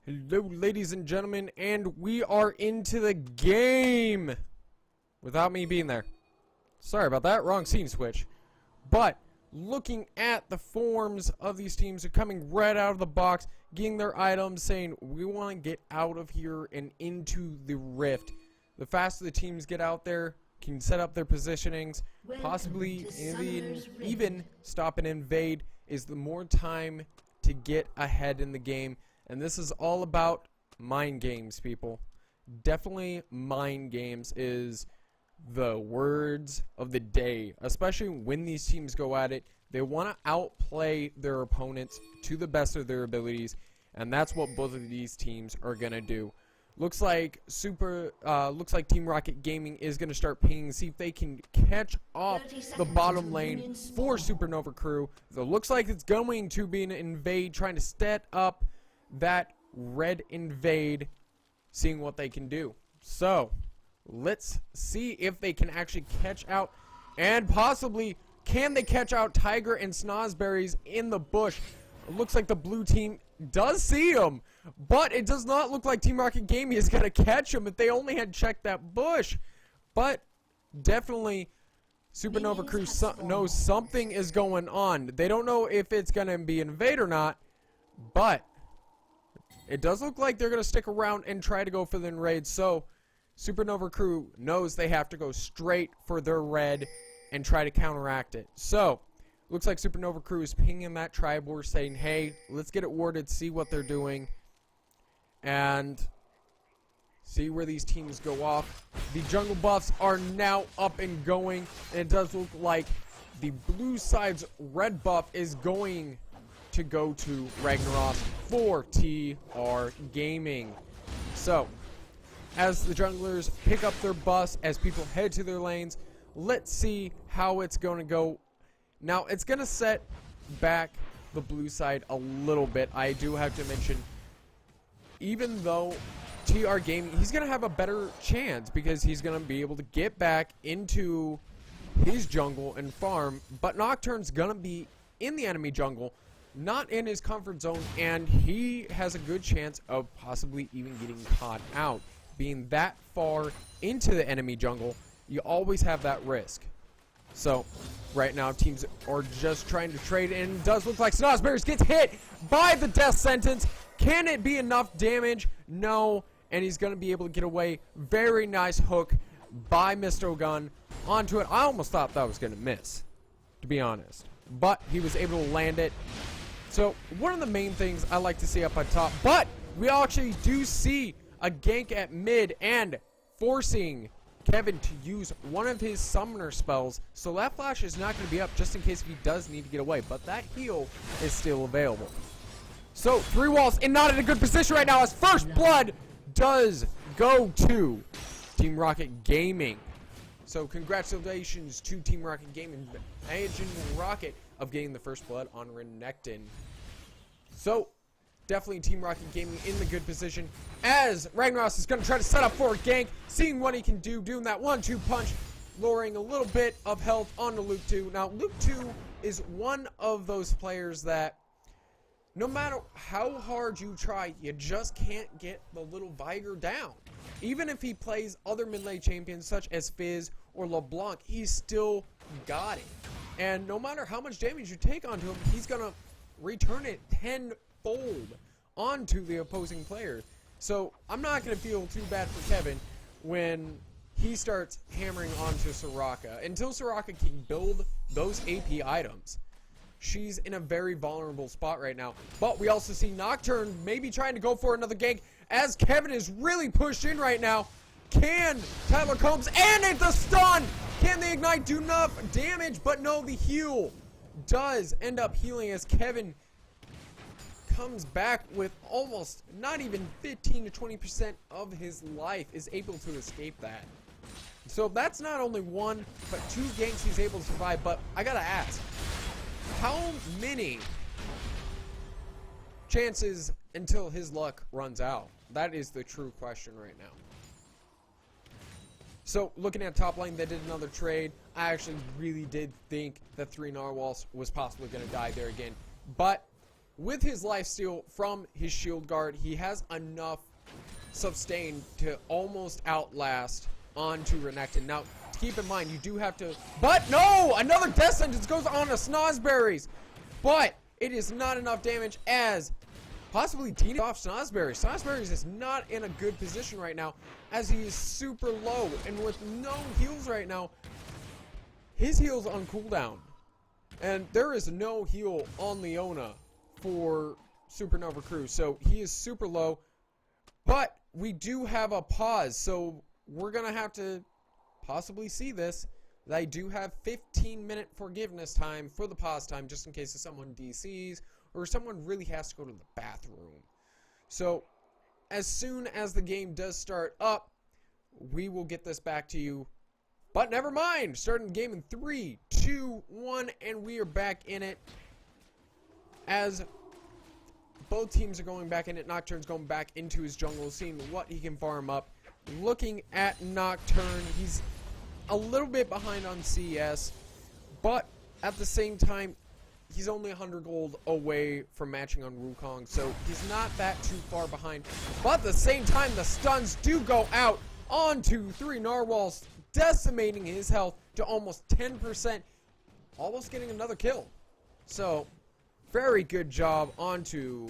Hello, ladies and gentlemen, and we are into the game without me being there. Sorry about that, wrong scene switch. But looking at the forms of these teams, are coming right out of the box, getting their items, saying we want to get out of here and into the rift. The faster the teams get out there, can set up their positionings, possibly even stop and invade, is the more time to get ahead in the game. And this is all about mind games, people. Definitely mind games is the words of the day, especially when these teams go at it. They want to outplay their opponents to the best of their abilities, and that's what both of these teams are gonna do. Looks like Team Rocket Gaming is gonna start pinging, see if they can catch off the bottom lane for Supernova Crew. So it looks like it's going to be an invade, trying to set up that red invade, seeing what they can do. So let's see if they can actually catch out, and possibly can they catch out Tiger and Snozberries in the bush. It looks like the blue team does see him, but it does not look like Team Rocket Gaming is gonna catch him if they only had checked that bush. But definitely Supernova Crew knows something is going on. They don't know if it's gonna be an invade or not, but it does look like they're going to stick around and try to go for the raid. So Supernova Crew knows they have to go straight for their red and try to counteract it. So looks like Supernova Crew is pinging that tribe war, saying, hey, let's get it warded, see what they're doing, and see where these teams go off. The jungle buffs are now up and going, and it does look like the blue side's red buff is going to go to Ragnaros for TR Gaming. So as the junglers pick up their buffs, as people head to their lanes, let's see how it's going to go. Now it's going to set back the blue side a little bit. I do have to mention, even though TR Gaming, he's going to have a better chance because he's going to be able to get back into his jungle and farm, but Nocturne's going to be in the enemy jungle, not in his comfort zone, and he has a good chance of possibly even getting caught out. Being that far into the enemy jungle, you always have that risk. So right now teams are just trying to trade, and it does look like Snozberries gets hit by the death sentence. Can it be enough damage? No, and he's going to be able to get away. Very nice hook by Mr. Gun onto it. I almost thought that was going to miss, to be honest, but he was able to land it. So one of the main things I like to see up on top, but we actually do see a gank at mid and forcing Kevin to use one of his summoner spells. So that flash is not going to be up just in case if he does need to get away, but that heal is still available. So 3 walls and not in a good position right now, as first blood does go to Team Rocket Gaming. So congratulations to Team Rocket Gaming, Agent Rocket, of getting the first blood on Renekton. So definitely Team Rocket Gaming in the good position, as Ragnaros is going to try to set up for a gank, seeing what he can do, doing that 1-2 punch, lowering a little bit of health onto Luke 2. Now Luke 2 is one of those players that no matter how hard you try, you just can't get the little Viger down. Even if he plays other mid-lane champions such as Fizz or LeBlanc, he's still got it. And no matter how much damage you take onto him, he's going to return it tenfold onto the opposing player. So I'm not going to feel too bad for Kevin when he starts hammering onto Soraka. Until Soraka can build those AP items, she's in a very vulnerable spot right now. But we also see Nocturne maybe trying to go for another gank, as Kevin is really pushed in right now. Can Tyler Combs, and it's a stun! Can the ignite do enough damage? But no, the heal does end up healing, as Kevin comes back with almost not even 15 to 20% of his life, is able to escape that. So that's not only 1, but 2 ganks he's able to survive. But I gotta ask, how many chances until his luck runs out? That is the true question right now. So looking at top lane, they did another trade. I actually really did think that 3 Narwhals was possibly going to die there again. But with his lifesteal from his shield guard, he has enough sustain to almost outlast onto Renekton. Now, keep in mind, you do have to... But no! Another death sentence goes on to Snozzberries. But it is not enough damage as possibly Tina off Snozzberries. Snozzberries is not in a good position right now as he is super low. And with no heals right now, his heal's on cooldown. And there is no heal on Leona for Supernova Crew. So he is super low. But we do have a pause. So we're going to have to possibly see this. They do have 15-minute forgiveness time for the pause time, just in case if someone DCs or someone really has to go to the bathroom. So as soon as the game does start up, we will get this back to you. But never mind, starting the game in 3, 2, 1, and we are back in it. As both teams are going back in it, Nocturne's going back into his jungle, seeing what he can farm up. Looking at Nocturne, he's a little bit behind on CS, but at the same time, he's only 100 gold away from matching on Wukong, so he's not that too far behind. But at the same time, the stuns do go out onto 3 narwhals, decimating his health to almost 10%, almost getting another kill. So, very good job onto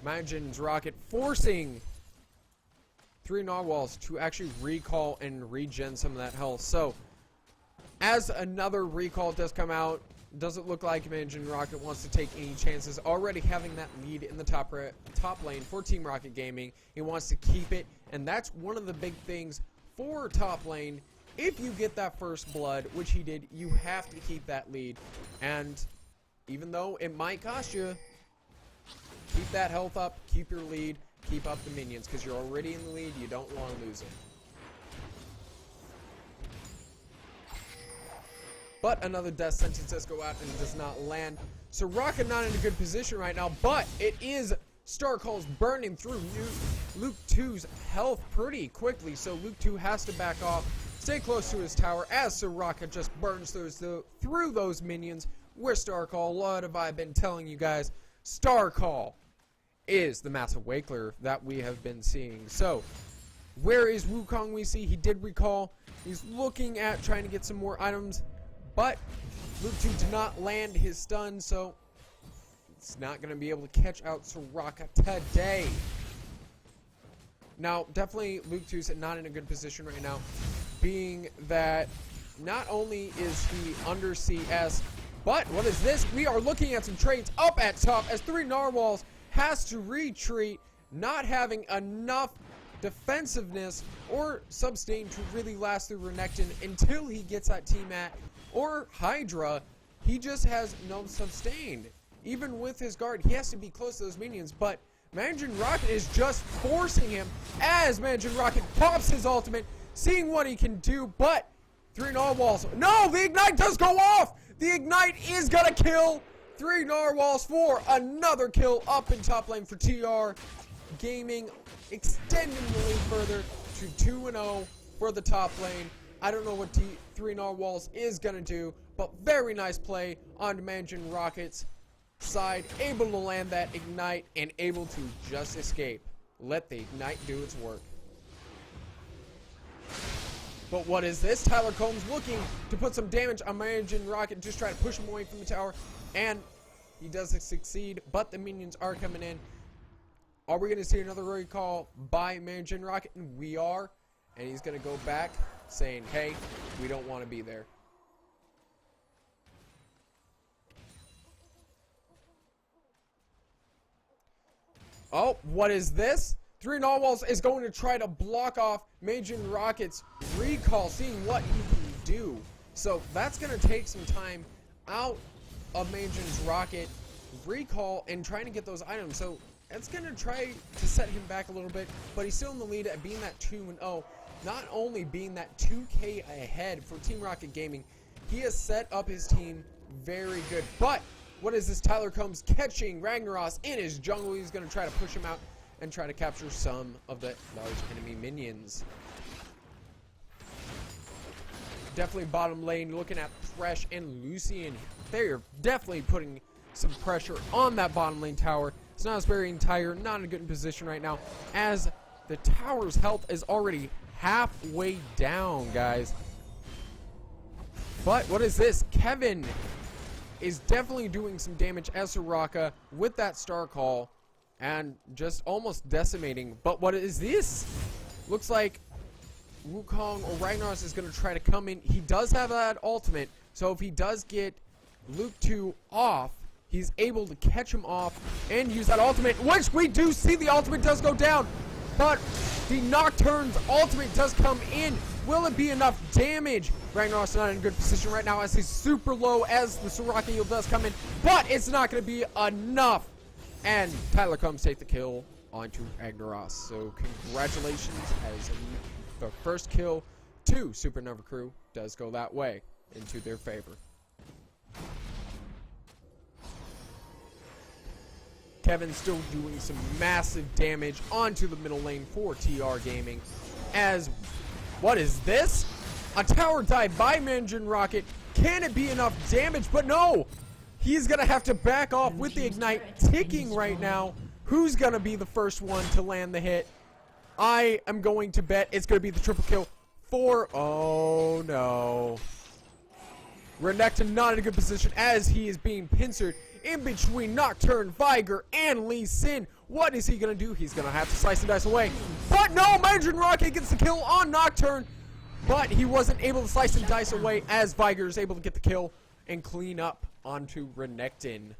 Magin's Rocket, forcing 3 narwhals to actually recall and regen some of that health. So, as another recall does come out, doesn't look like Manjin Rocket wants to take any chances. Already having that lead in the top lane for Team Rocket Gaming, he wants to keep it, and that's one of the big things for top lane. If you get that first blood, which he did, you have to keep that lead. And even though it might cost you, keep that health up, keep your lead, keep up the minions, because you're already in the lead. You don't want to lose it. But another death sentence does go out and does not land. So Rocket not in a good position right now, but it is Starcalls burning through Luke 2's health pretty quickly. So Luke 2 has to back off, stay close to his tower as Sir Rocket just burns through those minions. Where Starcall, what have I been telling you guys? Starcall is the massive Wakeler that we have been seeing. So, where is Wukong we see? He did recall. He's looking at trying to get some more items, but Luke 2 did not land his stun, so it's not going to be able to catch out Soraka today. Now, definitely Luke 2's not in a good position right now, being that not only is he under CS, but what is this? We are looking at some trades up at top as 3 narwhals has to retreat, not having enough defensiveness or sustain to really last through Renekton until he gets that T-Mat or Hydra. He just has no sustain. Even with his guard, he has to be close to those minions, but Manjin Rocket is just forcing him as Manjin Rocket pops his ultimate, seeing what he can do, but 3 narwhals. No, the Ignite does go off! The Ignite is gonna kill 3 narwhals for another kill up in top lane for TR Gaming, extending the lead further to 2-0 for the top lane. I don't know what 3 narwhals is gonna do, but very nice play on Manjin Rocket's side, able to land that Ignite and able to just escape. Let the Ignite do its work. But what is this? Tyler Combs looking to put some damage on Manjin Rocket, just try to push him away from the tower, and he doesn't succeed, but the minions are coming in. Are we going to see another recall by Manjin Rocket? And we are, and he's going to go back saying, hey, we don't want to be there. Oh, what is this? 3 narwhals is going to try to block off Manjin Rocket's recall, seeing what he can do. So that's going to take some time out of Manjin's Rocket recall and trying to get those items. So it's going to try to set him back a little bit, but he's still in the lead at being that 2-0. Not only being that 2K ahead for Team Rocket Gaming, he has set up his team very good. But what is this? Tyler Combs catching Ragnaros in his jungle. He's going to try to push him out and try to capture some of the large enemy minions. Definitely bottom lane, looking at Thresh and Lucian. They're definitely putting some pressure on that bottom lane tower. It's not very entire, not in a good position right now, as the tower's health is already halfway down, guys. But what is this? Kevin is definitely doing some damage as Soraka with that star call and just almost decimating. But what is this? Looks like Wukong or Ragnaros is going to try to come in. He does have that ultimate, so if he does get Luke 2 off, he's able to catch him off and use that ultimate, which we do see the ultimate does go down. But the Nocturne's ultimate does come in. Will it be enough damage? Ragnaros not in a good position right now as he's super low as the Soraka heal does come in. But it's not going to be enough. And Tyler comes take the kill onto Ragnaros. So congratulations, as the first kill to Supernova Crew does go that way into their favor. Kevin still doing some massive damage onto the middle lane for TR Gaming. As, what is this? A tower dive by Manjin Rocket. Can it be enough damage? But no! He's going to have to back off with the Ignite ticking right now. Who's going to be the first one to land the hit? I am going to bet it's going to be the triple kill for... Oh, no. Renekton not in a good position as he is being pincered in between Nocturne, Viger, and Lee Sin. What is he going to do? He's going to have to slice and dice away. But no, Mandarin Rocket gets the kill on Nocturne. But he wasn't able to slice and dice away as Viger is able to get the kill and clean up onto Renekton.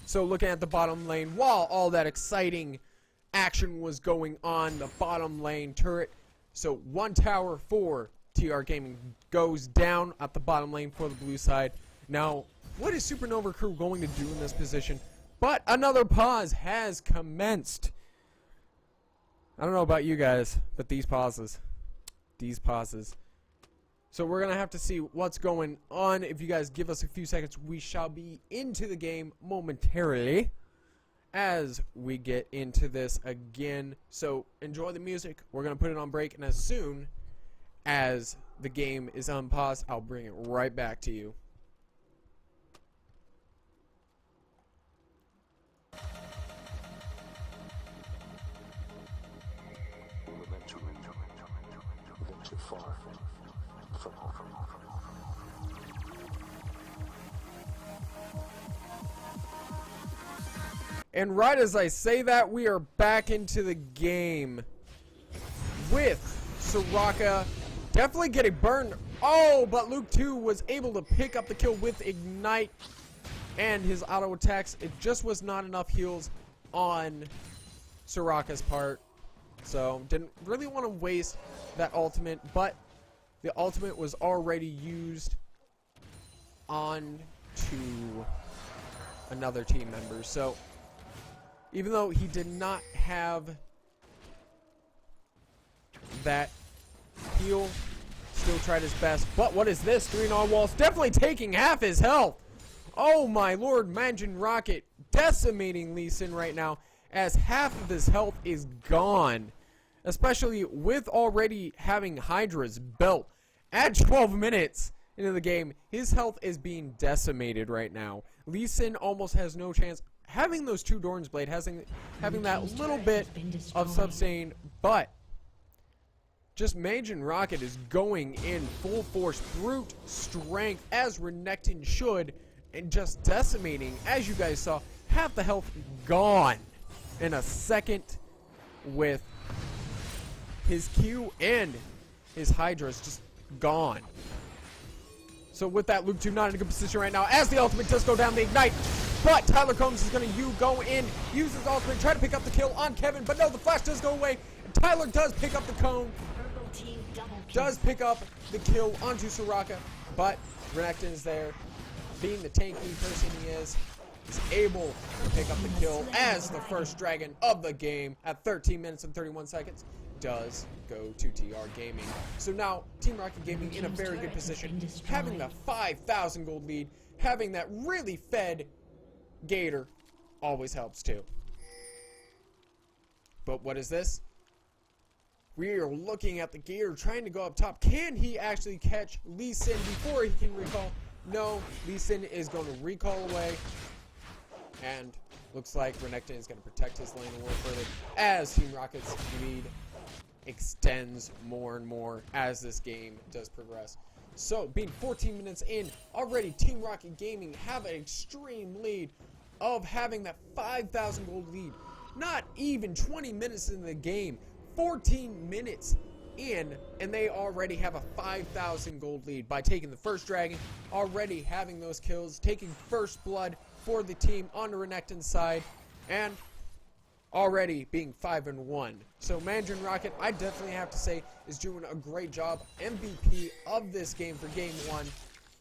So looking at the bottom lane, while all that exciting action was going on, the bottom lane turret. So one tower for TR Gaming goes down at the bottom lane for the blue side. Now, what is Supernova Crew going to do in this position? But another pause has commenced. I don't know about you guys, but these pauses. So we're going to have to see what's going on. If you guys give us a few seconds, we shall be into the game momentarily as we get into this again. So enjoy the music. We're going to put it on break, and as soon as the game is unpaused, I'll bring it right back to you. And right as I say that, we are back into the game with Soraka definitely getting burned. Oh, but Luke 2 was able to pick up the kill with Ignite and his auto attacks. It just was not enough heals on Soraka's part. So didn't really want to waste that ultimate, but the ultimate was already used on to another team member. So even though he did not have that heal, still tried his best. But what is this? 3 on walls, definitely taking half his health. Oh my lord, Manjin Rocket decimating Lee Sin right now as half of his health is gone. Especially with already having Hydra's belt at 12 minutes into the game. His health is being decimated right now. Lee Sin almost has no chance. Having those 2 Doran's Blade, having that little bit of sustain, but just Manjin Rocket is going in full force, brute strength, as Renekton should, and just decimating, as you guys saw, half the health gone in a second with his Q and his Hydra's just gone. So with that, Luke 2 not in a good position right now, as the ultimate does go down the Ignite. But Tyler Combs is going to go in, use his ultimate, try to pick up the kill on Kevin. But no, the flash does go away. And Tyler does pick up the cone. Does pick up the kill onto Soraka. But Renekton is there, being the tanky person he is able to pick up the kill as the first dragon of the game at 13 minutes and 31 seconds does go to TR Gaming. So now Team Rocket Gaming in a very good position, having the 5,000 gold lead, having that really fed Gator always helps too. But what is this? We are looking at the gear, trying to go up top. Can he actually catch Lee Sin before he can recall? No, Lee Sin is going to recall away. And looks like Renekton is going to protect his lane a little further as Team Rocket's lead extends more and more as this game does progress. So, being 14 minutes in, already Team Rocket Gaming have an extreme lead of having that 5,000 gold lead. Not even 20 minutes into the game, 14 minutes in, and they already have a 5,000 gold lead by taking the first dragon, already having those kills, taking first blood for the team on the Renekton side, and already being 5-1. So Mandarin Rocket, I definitely have to say, is doing a great job. MVP of this game for game 1.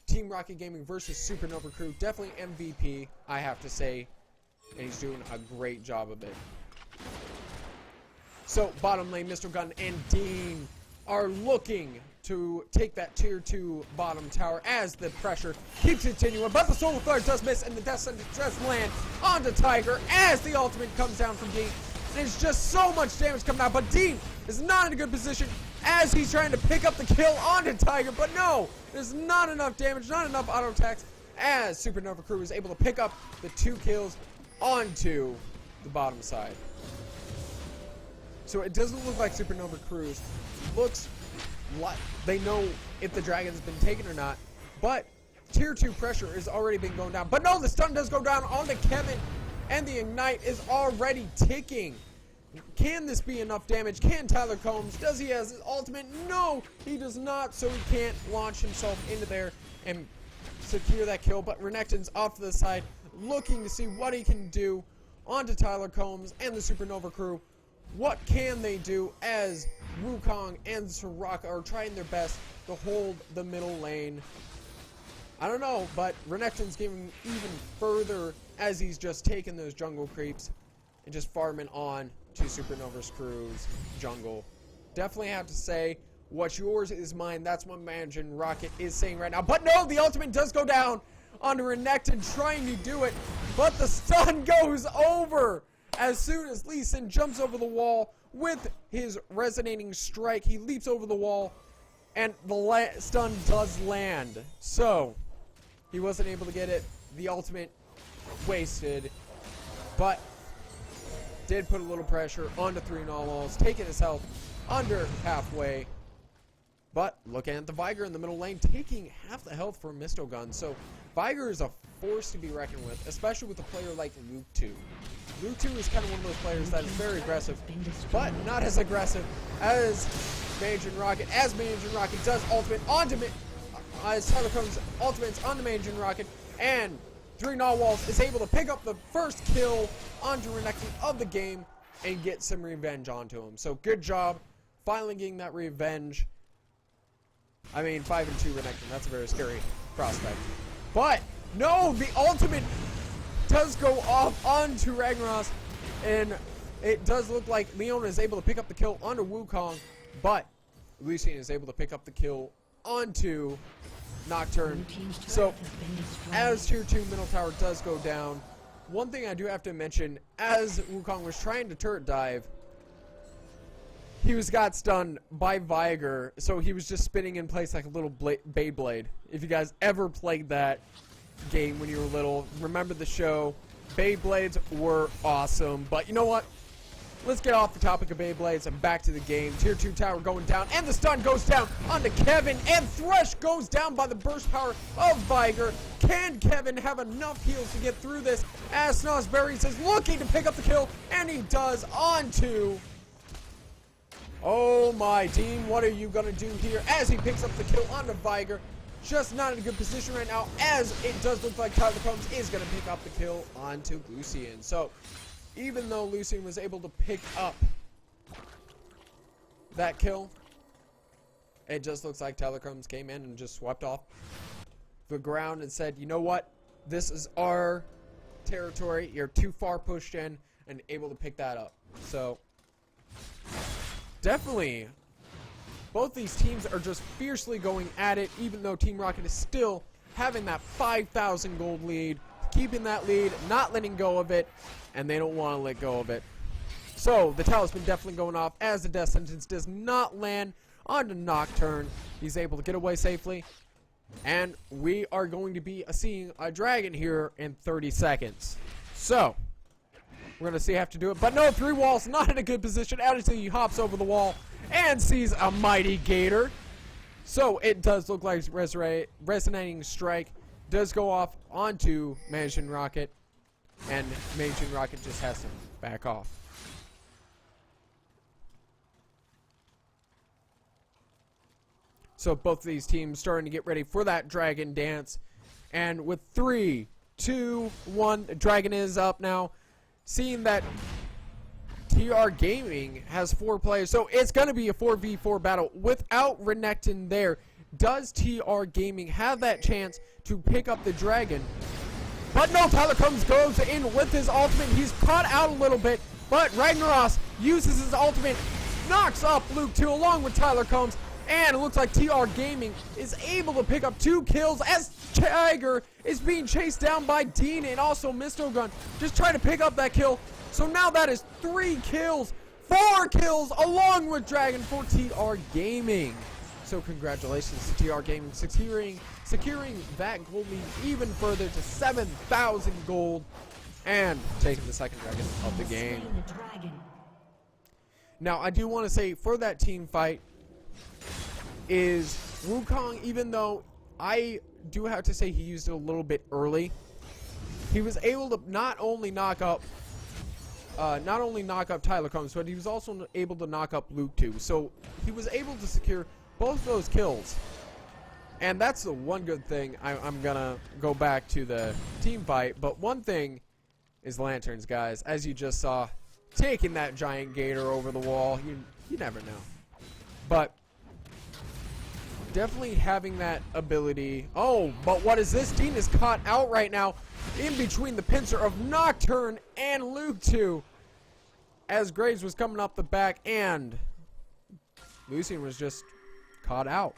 Team Rocket Gaming versus Supernova Crew, definitely MVP, I have to say, and he's doing a great job of it. So bottom lane, Mr. Gunn and Dean are looking to take that tier 2 bottom tower as the pressure keeps continuing, but the Solar Flare does miss and the Death Sentence does land onto Tiger as the ultimate comes down from Dean. And it's just so much damage coming out, but Dean is not in a good position as he's trying to pick up the kill onto Tiger, but no, there's not enough damage, not enough auto attacks as Supernova Crew is able to pick up the 2 kills onto the bottom side. So it doesn't look like Supernova Crew looks like they know if the dragon's been taken or not, but tier 2 pressure has already been going down. But no, the stun does go down onto Kevin, and the ignite is already ticking. Can this be enough damage? Can Tyler Combs? Does he have his ultimate? No, he does not, so he can't launch himself into there and secure that kill. But Renekton's off to the side, looking to see what he can do onto Tyler Combs and the Supernova Crew. What can they do as Wukong and Soraka are trying their best to hold the middle lane? I don't know, but Renekton's getting even further as he's just taking those jungle creeps and just farming on to Supernova's Crew's jungle. Definitely have to say, what's yours is mine. That's what Mandarin Rocket is saying right now. But no, the ultimate does go down onto Renekton trying to do it, but the stun goes over. As soon as Lee Sin jumps over the wall with his resonating strike, he leaps over the wall, and the stun does land. So, he wasn't able to get it. The ultimate wasted, but did put a little pressure onto 3 Nolwalls, taking his health under halfway. But looking at the Viger in the middle lane, taking half the health from Mistogun. So, Viger is a force to be reckoned with, especially with a player like Luke 2. Luke 2 is kind of one of those players that is very aggressive, but not as aggressive as Mandarin Rocket. As Mandarin Rocket does ultimate onto as Tyler Combs ultimates on the Mandarin Rocket, and 3 Nolwalls is able to pick up the first kill onto Renekton of the game and get some revenge onto him. So good job, finally getting that revenge. I mean, 5-2 Renekton, that's a very scary prospect. But no, the ultimate does go off onto Ragnaros, and it does look like Leona is able to pick up the kill onto Wukong, but Lucian is able to pick up the kill onto Nocturne. So, as tier 2 middle tower does go down, one thing I do have to mention, as Wukong was trying to turret dive, he got stunned by Viger, so he was just spinning in place like a little Beyblade. If you guys ever played that game when you were little, remember the show. Beyblades were awesome, but you know what? Let's get off the topic of Beyblades and back to the game. Tier 2 tower going down, and the stun goes down onto Kevin, and Thresh goes down by the burst power of Viger. Can Kevin have enough heals to get through this? As Snosberries is looking to pick up the kill, and he does onto... Oh my, Dean, what are you going to do here? As he picks up the kill onto Viger. Just not in a good position right now, as it does look like Tyler Combs is going to pick up the kill onto Lucian. So, even though Lucian was able to pick up that kill, it just looks like Tyler Combs came in and just swept off the ground and said, you know what? This is our territory. You're too far pushed in, and able to pick that up. So, definitely... both these teams are just fiercely going at it, even though Team Rocket is still having that 5,000 gold lead, keeping that lead, not letting go of it, and they don't want to let go of it. So the talisman definitely going off as the death sentence does not land onto Nocturne. He's able to get away safely. And we are going to be seeing a dragon here in 30 seconds. So we're going to see have to do it. But no, 3 walls, not in a good position. Actually, he hops over the wall and sees a mighty gator. So it does look like resonating strike does go off onto Mansion Rocket. And Mansion Rocket just has to back off. So both of these teams starting to get ready for that dragon dance. And with 3, 2, 1, the dragon is up now. Seeing that TR Gaming has 4 players, so it's going to be a 4v4 battle without Renekton there. Does TR Gaming have that chance to pick up the dragon? But no, Tyler Combs goes in with his ultimate. He's caught out a little bit, but Ragnaros uses his ultimate, knocks up Luke 2 along with Tyler Combs. And it looks like TR Gaming is able to pick up 2 kills as Tiger is being chased down by Dean and also Mistogun. Just trying to pick up that kill. So now that is 3 kills, 4 kills along with Dragon for TR Gaming. So congratulations to TR Gaming securing that gold lead even further to 7,000 gold and taking the second dragon of the game. Now I do want to say for that team fight, is Wukong, even though I do have to say he used it a little bit early, he was able to not only knock up Tyler Combs, but he was also able to knock up Luke 2. So he was able to secure both those kills. And that's the one good thing. I'm gonna go back to the team fight, but one thing is lanterns, guys. As you just saw, taking that giant gator over the wall. You never know. But definitely having that ability. Oh, but what is this? Dean is caught out right now in between the pincer of Nocturne and Luke 2 as Graves was coming up the back and Lucian was just caught out.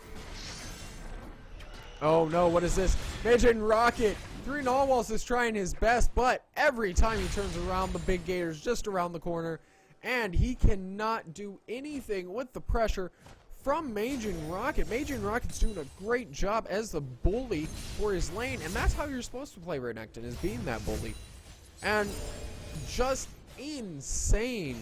Oh no, what is this? Mansion Rocket 3 Narwhals is trying his best, but every time he turns around, the big gator's just around the corner and he cannot do anything with the pressure from Majin Rocket. Majin Rocket's doing a great job as the bully for his lane, and that's how you're supposed to play Renekton, is being that bully. And just insane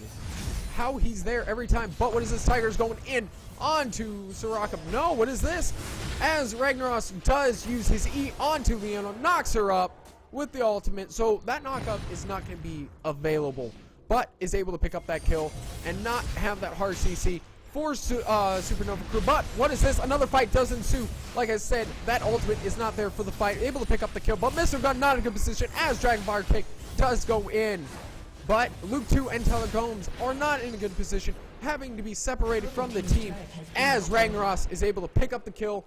how he's there every time. But what is this? Tiger's going in onto Soraka. No, what is this? As Ragnaros does use his E onto Leona, knocks her up with the ultimate. So that knockup is not going to be available, but is able to pick up that kill and not have that hard CC for Supernova Crew. But what is this? Another fight does ensue. Like I said, that ultimate is not there for the fight. Able to pick up the kill, but Mr. Gun not in a good position as Dragon Fire Kick does go in. But Luke 2 and Tyler Combs are not in a good position, having to be separated from the team as Ragnaros is able to pick up the kill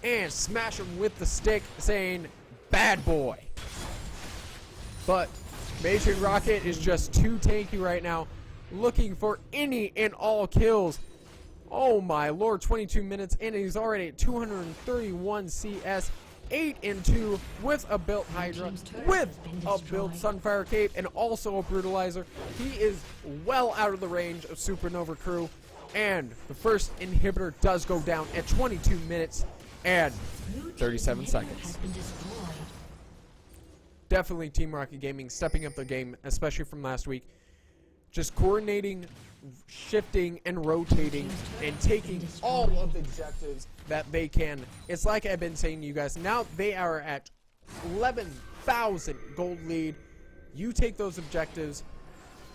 and smash him with the stick, saying, "Bad boy." But Majin Rocket is just too tanky right now, looking for any and all kills. Oh my lord, 22 minutes and he's already at 231 CS, 8 and 2 with a built Hydra, with a built Sunfire Cape, and also a Brutalizer. He is well out of the range of Supernova Crew, and the first inhibitor does go down at 22 minutes and 37 seconds. Definitely Team Rocket Gaming stepping up their game, especially from last week. Just coordinating, shifting, and rotating, and taking all of the objectives that they can. It's like I've been saying to you guys, now they are at 11,000 gold lead. You take those objectives,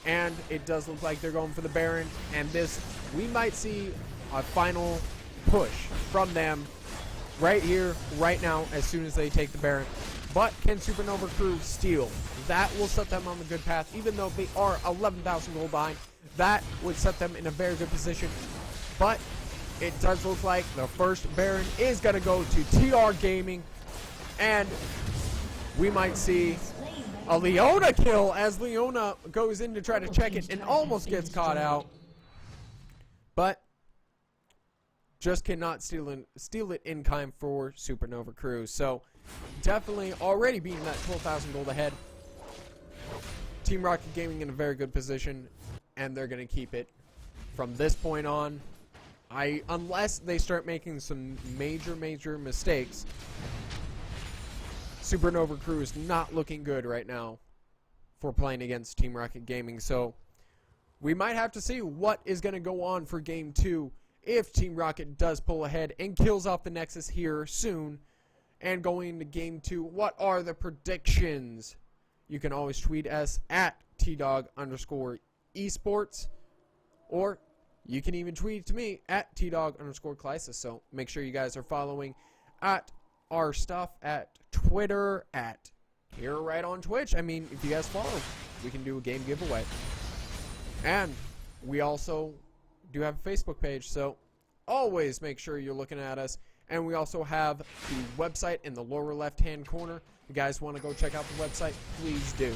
and it does look like they're going for the Baron, and this, we might see a final push from them right here, right now, as soon as they take the Baron. But can Supernova Crew steal? That will set them on the good path, even though they are 11,000 gold behind. That would set them in a very good position. But it does look like the first Baron is going to go to TR Gaming. And we might see a Leona kill as Leona goes in to try to check it and almost gets caught out. But just cannot steal it in time for Supernova Crew. So definitely already beating that 12,000 gold ahead. Team Rocket Gaming in a very good position. and they're going to keep it from this point on. Unless they start making some major mistakes, Supernova Crew is not looking good right now for playing against Team Rocket Gaming. So we might have to see what is going to go on for Game 2 if Team Rocket does pull ahead and kills off the Nexus here soon. And going into Game 2, what are the predictions? You can always tweet us at @tdog_esports, or you can even tweet to me at @tdog_Clisis. So make sure you guys are following at our stuff at Twitter, at here right on Twitch. I mean, if you guys follow, we can do a game giveaway. And we also do have a Facebook page, so always make sure you're looking at us. And we also have the website in the lower left-hand corner. If you guys want to go check out the website, please do.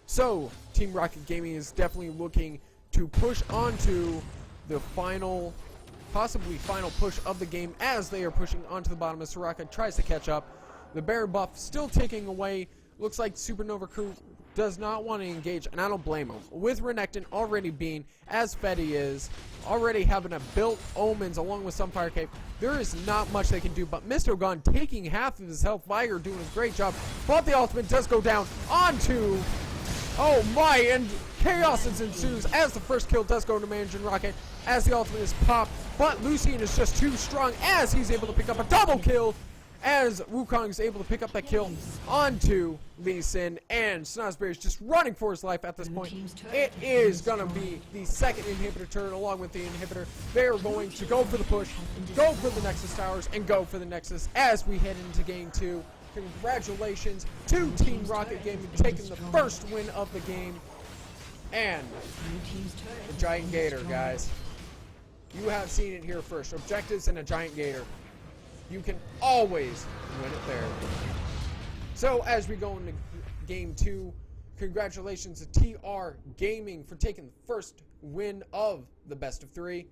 So, Team Rocket Gaming is definitely looking to push onto the possibly final push of the game as they are pushing onto the bottom as Soraka tries to catch up. The Baron buff still ticking away. Looks like Supernova Crew does not want to engage, and I don't blame him. With Renekton already being as fed he is, already having a built Omens along with some Fire Cape, there is not much they can do. But Mr. Gun taking half of his health, Viger doing a great job, but the ultimate does go down onto, oh my, and chaos ensues as the first kill does go to Mandarin Rocket as the ultimate is popped, but Lucian is just too strong as he's able to pick up a double kill, as Wukong is able to pick up that kill onto Lee Sin, and Snozberry is just running for his life at this point. It is going to be the second inhibitor turn along with the inhibitor. They're going to go for the push, go for the Nexus Towers, and go for the Nexus as we head into Game 2. Congratulations to Team Rocket Gaming taking the first win of the game. And the Giant Gator, guys. You have seen it here first. Objectives and a Giant Gator. You can always win it there. So as we go into Game 2, congratulations to TR Gaming for taking the first win of the best of 3.